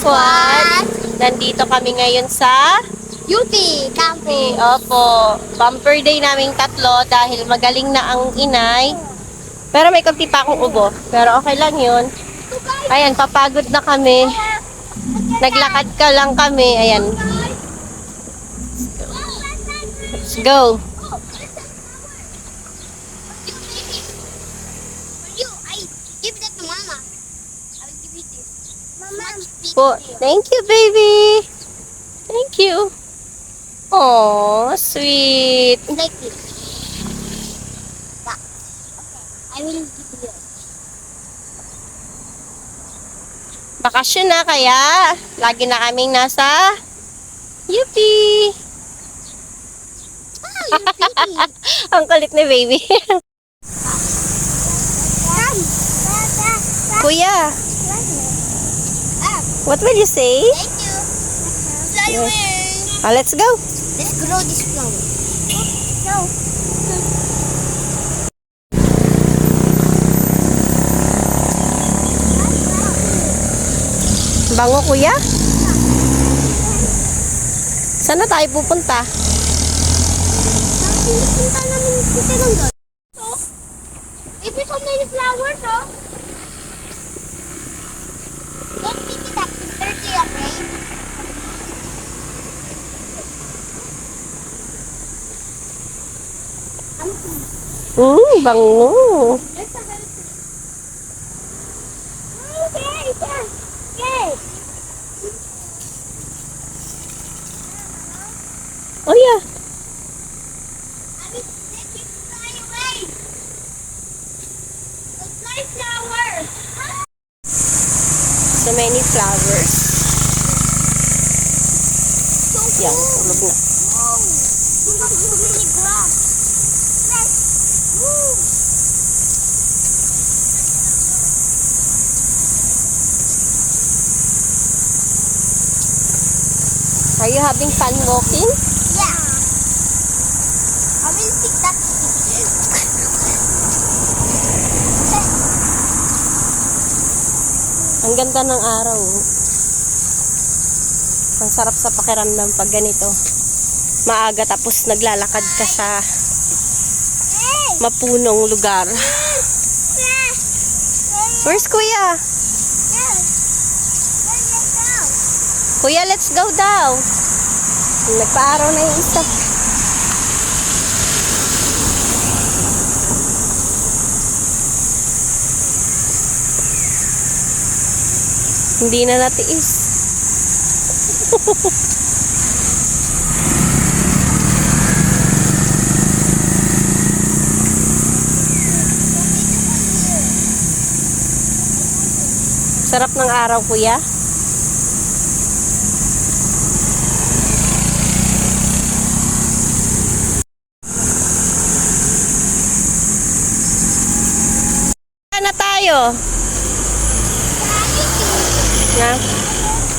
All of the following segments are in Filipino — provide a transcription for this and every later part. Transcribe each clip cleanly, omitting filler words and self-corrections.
Squad. Nandito kami ngayon sa UP Campus. Opo, bumper day naming tatlo dahil magaling na ang inay. Pero may konti pa akong ubo. Pero okay lang yun. Ayan, papagod na kami. Naglakad ka lang kami. Ayan. Let's go. I give that to Mama. I will give you this. Mama. Po, thank you, baby. Thank you. Oh, sweet. Like this. Yeah. Okay. I will give you. Bakasyon na kaya lagi na kaming nasa UP. Ang kulit ni baby. Kuya, what will you say? Thank you. Fly away. Let's go. Let's grow this flower. No. Bango, kuya. Saan na tayo pupunta? Punta namin dito lang doon. So, if you so many flowers, oh. Don't pick it up. It's dirty, okay? Bango. Okay, okay. Oh yeah. I will make it fly away. The fly flower. So many flowers. So Yan, cool. tulog na. Wow. Look at so many grass. Grass. Woo. Are you having fun walking? Yeah. I will pick that stick. Ang ganda ng araw. Ang sarap sa pakiramdam pag ganito. Maaga tapos naglalakad ka sa mapunong lugar. Where's Kuya? Kuya, let's go daw. Nagpa-araw na yung isa. Hindi na natiis. Sarap ng araw, kuya. Na tayo. Na.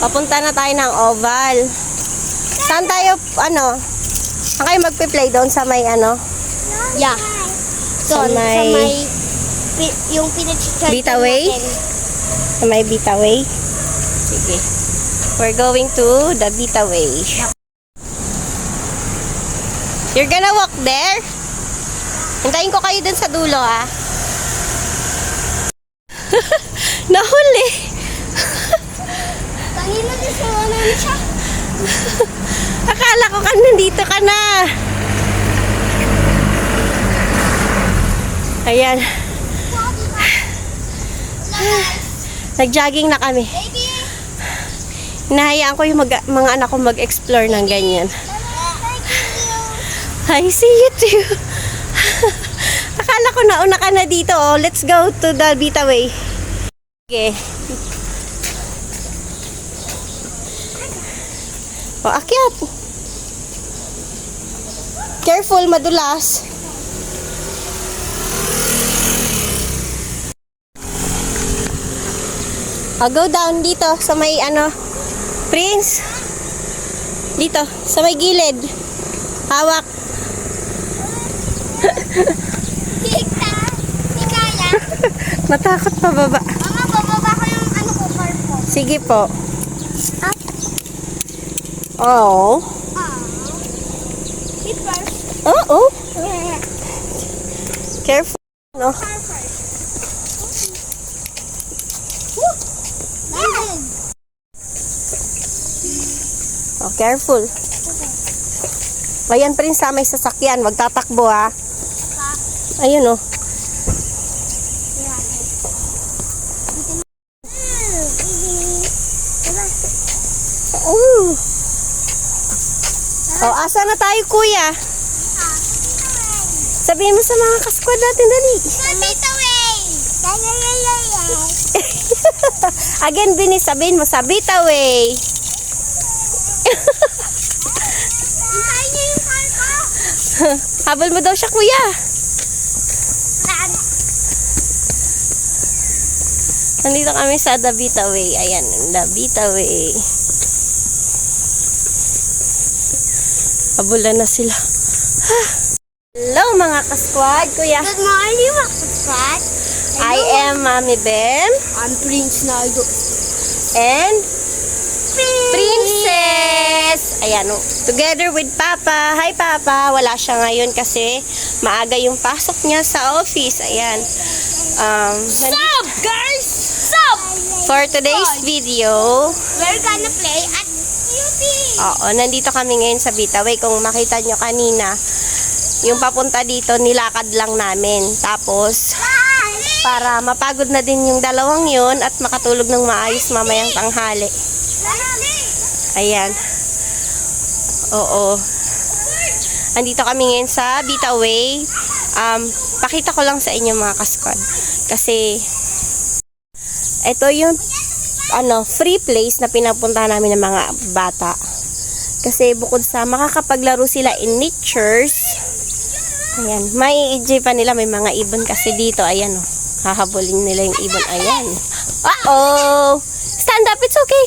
Papunta na tayo ng oval. Saan tayo, saan kayo magpe-play doon sa may Yeah. Sa may yung pinag-charge Bitaway? Sa may Bitaway? Sige. We're going to the Bitaway. You're gonna walk there? Hintayin ko kayo dun sa dulo, ah. Nahuli. Kanina din sa namin siya. Akala ko nandito ka na. Ayan. Nag-jogging na kami. Baby! Hinahayaan ko yung mga anak ko mag-explore ng ganyan. Thank you! I see you too. Akala ko nauna ka na dito. Oh. Let's go to the Bitaway. Okay. O, akyat. Careful, madulas. I'll go down dito sa may Prince. Dito, sa may gilid. Hawak. Hindi kaya. Matakot pababa. Mama, bababa ko yung car po. Sige po. Oh. Eat first. Oh. Careful. No. Oh, careful. Ayan, Prince, sa may sasakyan. Wag tatakbo, ha. Ayun, oh. Oh, asa na tayo, kuya? Sabihin mo sa mga kaskwad natin, dali. Again, Bini, sabihin mo, Sabita Way. Habol mo daw siya, kuya. Nandito kami sa Dabita Way. Ayan, Dabita Way. Habulan na sila. Hello, mga kaskwad, kuya. Good morning, mga kaskwad. I am Mami Bem. I'm Prince Nardo. And Princess! Ayan, oh. Together with Papa. Hi, Papa. Wala siya ngayon kasi maaga yung pasok niya sa office. Ayan. Sup, guys? Sup? For today's video, We're gonna play at UP. oo, nandito kami ngayon sa Bitaway. Kung makita nyo kanina, yung papunta dito, nilakad lang namin. Tapos, para mapagod na din yung dalawang yun at makatulog ng maayos mamayang tanghali. Ayan. Oo. Andito kami ngayon sa Bitaway. Pakita ko lang sa inyo, mga kaskwad. Kasi, ito yung free place na pinapunta namin ng mga bata. Kasi bukod sa makakapaglaro sila in natures, ayan, may enjoy pa nila, may mga ibon kasi dito, ayan, oh, hahabulin nila yung ibon, ayan. Uh-oh! Stand up, it's okay.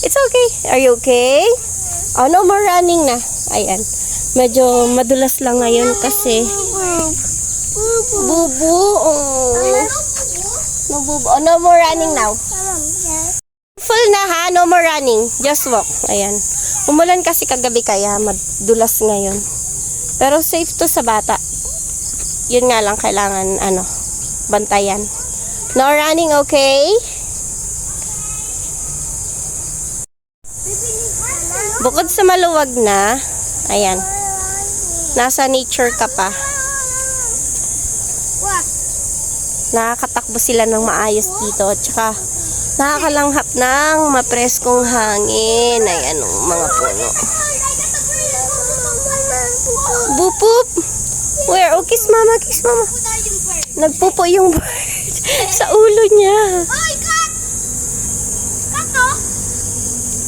It's okay. Are you okay? Oh, no more running na. Ayan. Medyo madulas lang ngayon kasi bubu. Oh. No, bubu. Oh, no more running now. Full na, ha? No more running. Just walk. Ayan. Umulan kasi kagabi kaya madulas ngayon. Pero safe to sa bata. Yun nga lang kailangan bantayan. No running, okay? Bukod sa maluwag na, ayan. Nasa nature ka pa. Nakakatakbo sila ng maayos dito. Tsaka nakakalanghap ng mapreskong hangin. Ayan ang mga puno. Bupup! Where? Oh, kiss mama, kiss mama. Nagpupo yung bird sa ulo niya. Oy, cat! Cat, oh!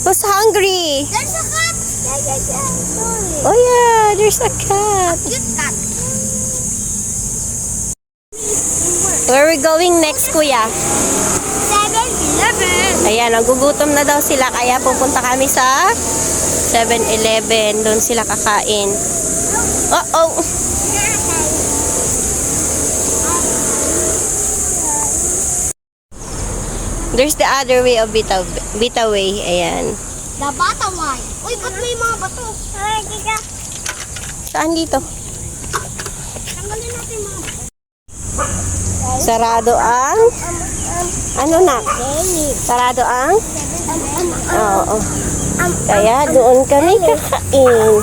Was hungry. There's a cat! Sorry. Oh yeah, there's a cat. Cute cat. Where are we going next, kuya? 7-Eleven. Ayan, nagugutom na daw sila kaya pupunta kami sa 7-Eleven. Doon sila kakain. Uh-oh. There's the other way of Bitaway. Ayan. The bata one. Uy, ba't may mga bato? Ay, kika. Saan dito? Tanggalin natin mga bato. Sarado ang... Ano na? Sarado ang... Oo. Kaya doon kami kakain.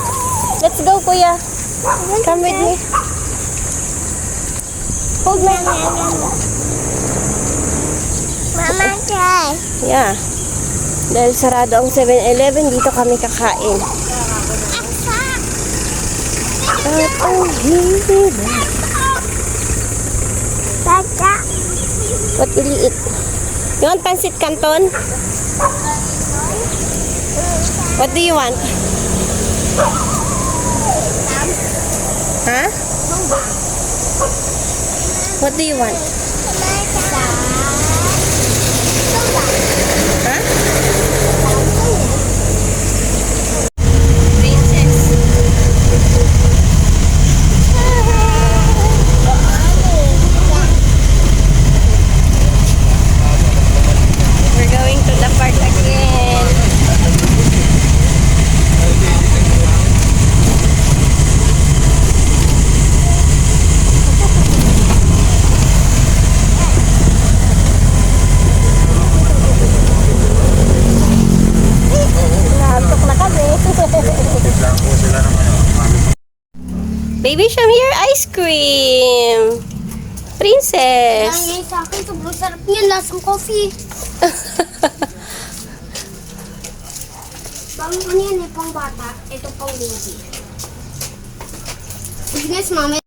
Let's go, kuya. Come with me. Hold my Mama, try. Yeah. Dahil sarado ang 7-Eleven, dito kami kakain. Aksa. At ang hirap. Bata. Ba't iliit? You want pancit canton? What do you want? Huh? What do you want? Huh? We're going to the park again. Baby Shamir ice cream. Princess. Ay, sa akin, sobrang sarap niyan. Lasang coffee. Bang ano yan eh, pang bata. Ito pang baby. Sige guys, mami.